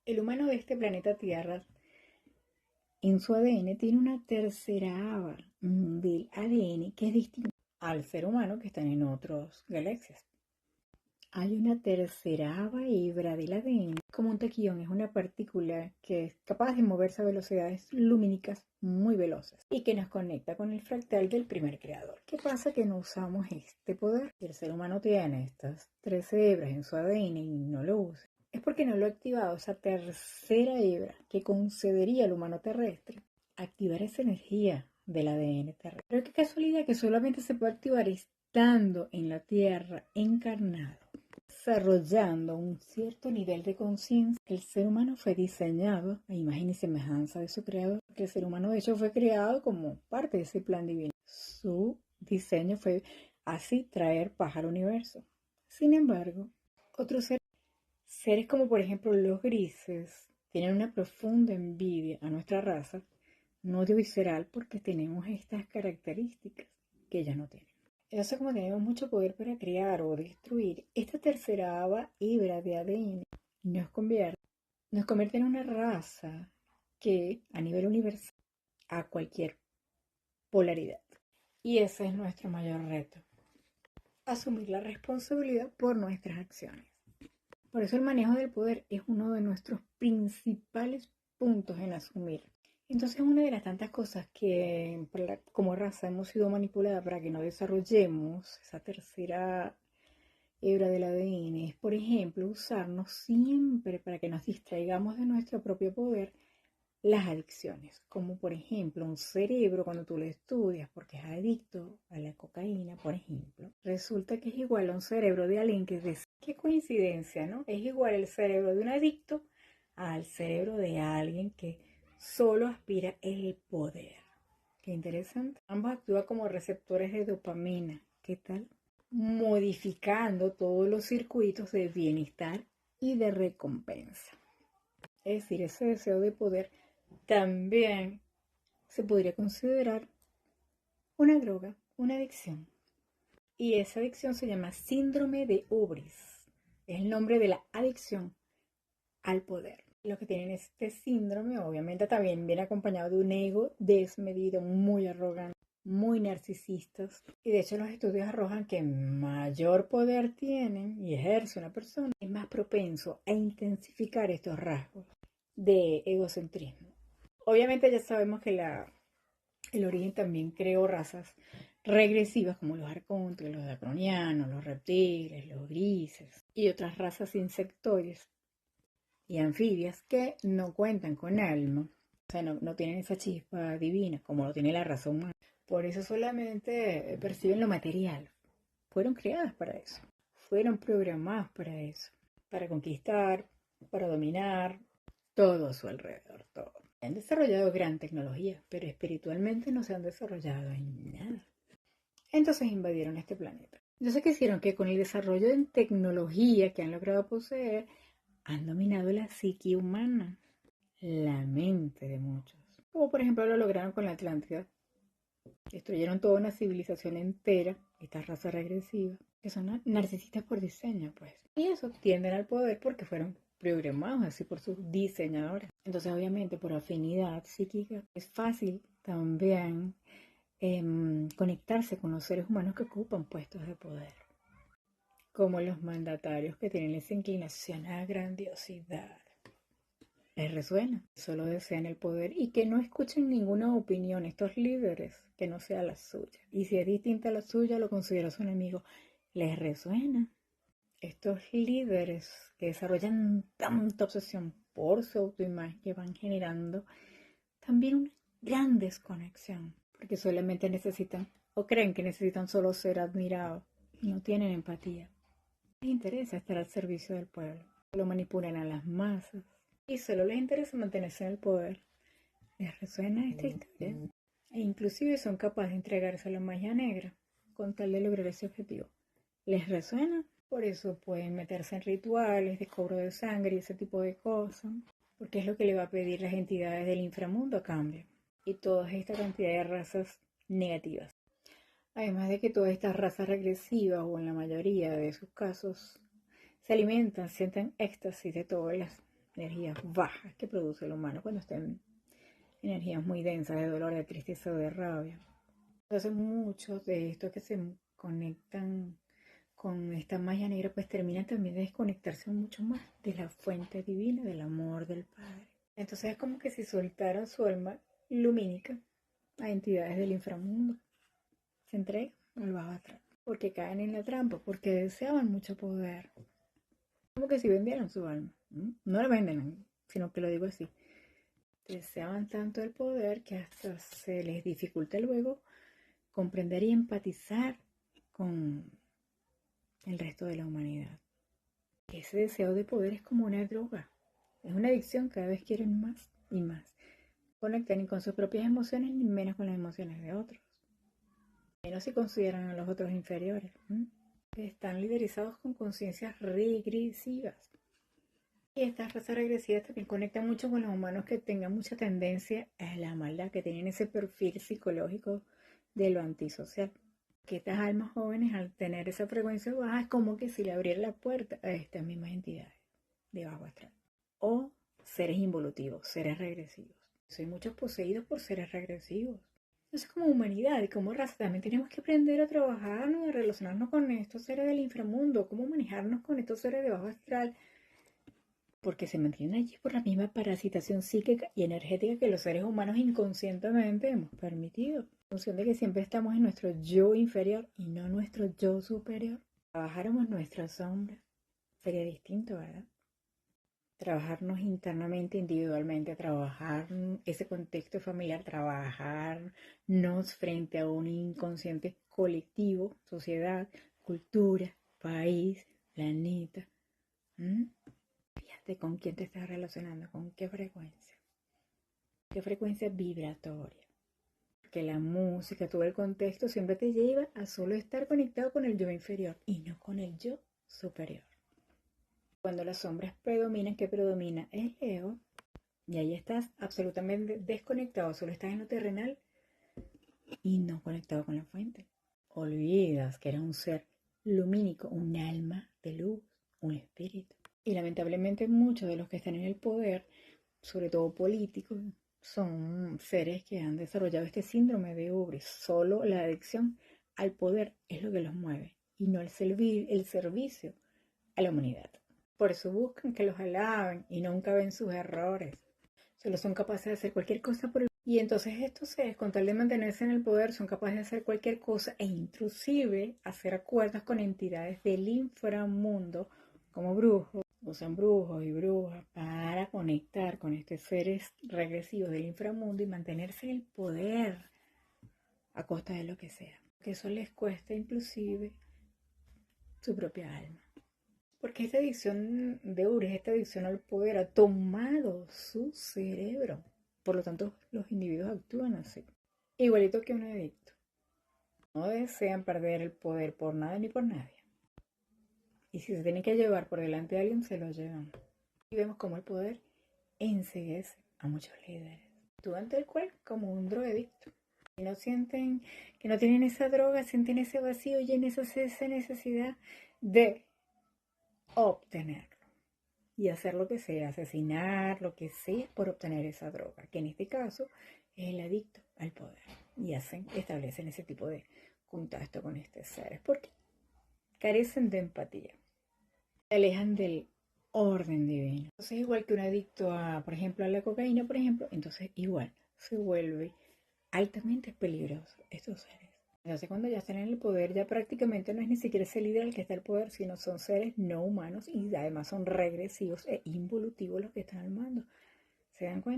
El humano de este planeta Tierra, en su ADN, tiene una tercera aba del ADN que es distinta al ser humano que están en otras galaxias. Hay una tercera hebra del ADN, como un taquión, es una partícula que es capaz de moverse a velocidades lumínicas muy veloces y que nos conecta con el fractal del primer creador. ¿Qué pasa? Que no usamos este poder. Si el ser humano tiene estas 13 hebras en su ADN y no lo usa, es porque no lo ha activado esa tercera hebra que concedería al humano terrestre activar esa energía del ADN terrestre. Pero qué casualidad que solamente se puede activar estando en la Tierra encarnado, desarrollando un cierto nivel de conciencia. El ser humano fue diseñado a imagen y semejanza de su creador, que el ser humano de hecho fue creado como parte de ese plan divino. Su diseño fue así traer paz al universo. Sin embargo, otros seres como por ejemplo los grises tienen una profunda envidia a nuestra raza, no odio visceral, porque tenemos estas características que ellos no tienen. Entonces, como tenemos mucho poder para crear o destruir, esta tercera hebra de ADN nos convierte en una raza que a nivel universal a cualquier polaridad. Y ese es nuestro mayor reto, asumir la responsabilidad por nuestras acciones. Por eso el manejo del poder es uno de nuestros principales puntos en asumir. Entonces, una de las tantas cosas que como raza hemos sido manipuladas para que no desarrollemos esa tercera hebra del ADN es, por ejemplo, usarnos siempre para que nos distraigamos de nuestro propio poder las adicciones, como por ejemplo un cerebro cuando tú lo estudias porque es adicto a la cocaína, por ejemplo, resulta que es igual a un cerebro de alguien que es... Qué coincidencia, ¿no? Es igual el cerebro de un adicto al cerebro de alguien que solo aspira el poder. Qué interesante. Ambos actúan como receptores de dopamina. ¿Qué tal? Modificando todos los circuitos de bienestar y de recompensa. Es decir, ese deseo de poder también se podría considerar una droga, una adicción. Y esa adicción se llama síndrome de Ubris. Es el nombre de la adicción al poder. Los que tienen este síndrome obviamente también viene acompañado de un ego desmedido, muy arrogante, muy narcisistas. Y de hecho los estudios arrojan que mayor poder tienen y ejerce una persona, es más propenso a intensificar estos rasgos de egocentrismo. Obviamente ya sabemos que el origen también creó razas regresivas como los arcontes, los draconianos, los reptiles, los grises y otras razas insectoides y anfibias que no cuentan con alma, o sea, no tienen esa chispa divina como lo tiene la raza humana. Por eso solamente perciben lo material. Fueron creadas para eso, fueron programadas para eso, para conquistar, para dominar todo a su alrededor, todo. Han desarrollado gran tecnología, pero espiritualmente no se han desarrollado en nada. Entonces invadieron este planeta. Entonces, ¿qué hicieron? Que con el desarrollo en tecnología que han logrado poseer, han dominado la psique humana, la mente de muchos. Como por ejemplo lo lograron con la Atlántida. Destruyeron toda una civilización entera, esta raza regresiva, que son narcisistas por diseño, pues. Y eso tienden al poder porque fueron programados así por sus diseñadores. Entonces, obviamente, por afinidad psíquica, es fácil también conectarse con los seres humanos que ocupan puestos de poder, como los mandatarios que tienen esa inclinación a grandiosidad. Les resuena, solo desean el poder y que no escuchen ninguna opinión, estos líderes, que no sea la suya. Y si es distinta a la suya, lo considera su enemigo. Les resuena. Estos líderes que desarrollan tanta obsesión por su autoimagen que van generando también una gran desconexión, porque solamente necesitan o creen que necesitan solo ser admirados y no tienen empatía. Les interesa estar al servicio del pueblo, lo manipulan a las masas y solo les interesa mantenerse en el poder. ¿Les resuena esta historia? E inclusive son capaces de entregarse a la magia negra con tal de lograr ese objetivo. ¿Les resuena? Por eso pueden meterse en rituales de cobro de sangre y ese tipo de cosas, porque es lo que le va a pedir las entidades del inframundo a cambio. Y toda esta cantidad de razas negativas. Además de que todas estas razas regresivas, o en la mayoría de sus casos, se alimentan, sienten éxtasis de todas las energías bajas que produce el humano cuando está en energías muy densas de dolor, de tristeza o de rabia. Entonces muchos de estos que se conectan con esta magia negra pues terminan también de desconectarse mucho más de la fuente divina, del amor del Padre. Entonces es como que si soltaran su alma lumínica a entidades del inframundo. Se entregan al bajo astral porque caen en la trampa, porque deseaban mucho poder. Como que si vendieran su alma. No la venden, sino que lo digo así. Deseaban tanto el poder que hasta se les dificulta luego comprender y empatizar con el resto de la humanidad. Ese deseo de poder es como una droga, es una adicción, cada vez quieren más y más. Conectan ni con sus propias emociones ni menos con las emociones de otros. Menos si consideran a los otros inferiores. Están liderizados con conciencias regresivas. Y estas razas regresivas también conectan mucho con los humanos que tengan mucha tendencia a la maldad, que tienen ese perfil psicológico de lo antisocial. Que estas almas jóvenes, al tener esa frecuencia baja, es como que si le abriera la puerta a estas mismas entidades de bajo astral. O seres involutivos, seres regresivos. Soy muchos poseídos por seres regresivos. Entonces, como humanidad y como raza, también tenemos que aprender a trabajarnos, a relacionarnos con estos seres del inframundo, cómo manejarnos con estos seres de bajo astral, porque se mantienen allí por la misma parasitación psíquica y energética que los seres humanos inconscientemente hemos permitido. Función de que siempre estamos en nuestro yo inferior y no nuestro yo superior. Trabajáramos nuestra sombra, sería distinto, ¿verdad? Trabajarnos internamente, individualmente, trabajar ese contexto familiar, trabajarnos frente a un inconsciente colectivo, sociedad, cultura, país, planeta. Fíjate con quién te estás relacionando, con qué frecuencia vibratoria. Porque la música, todo el contexto siempre te lleva a solo estar conectado con el yo inferior y no con el yo superior. Cuando las sombras predominan, ¿qué predomina? El ego. Y ahí estás absolutamente desconectado, solo estás en lo terrenal y no conectado con la fuente. Olvidas que eres un ser lumínico, un alma de luz, un espíritu. Y lamentablemente muchos de los que están en el poder, sobre todo políticos, son seres que han desarrollado este síndrome de ubris. Solo la adicción al poder es lo que los mueve y no el servicio a la humanidad. Por eso buscan que los alaben y nunca ven sus errores. Solo son capaces de hacer cualquier cosa por el... Y entonces estos seres, con tal de mantenerse en el poder, son capaces de hacer cualquier cosa e inclusive hacer acuerdos con entidades del inframundo como brujos. Usan brujos y brujas para conectar con estos seres regresivos del inframundo y mantenerse en el poder a costa de lo que sea. Que eso les cuesta inclusive su propia alma. Porque esta adicción de Ures, esta adicción al poder ha tomado su cerebro. Por lo tanto, los individuos actúan así. Igualito que un adicto. No desean perder el poder por nada ni por nadie. Y si se tienen que llevar por delante de alguien, se lo llevan. Y vemos cómo el poder enceguece a muchos líderes. Actúan tal cual como un drogadicto. Y no sienten que no tienen esa droga, sienten ese vacío y en esa necesidad de obtenerlo y hacer lo que sea, asesinar, lo que sea por obtener esa droga, que en este caso es el adicto al poder. Y establecen ese tipo de contacto con estos seres porque carecen de empatía, se alejan del orden divino. Entonces, igual que un adicto a, por ejemplo, a la cocaína, por ejemplo, entonces igual se vuelve altamente peligroso estos seres. Entonces, cuando ya están en el poder, ya prácticamente no es ni siquiera ese líder el que está en el poder, sino son seres no humanos y además son regresivos e involutivos los que están al mando. ¿Se dan cuenta?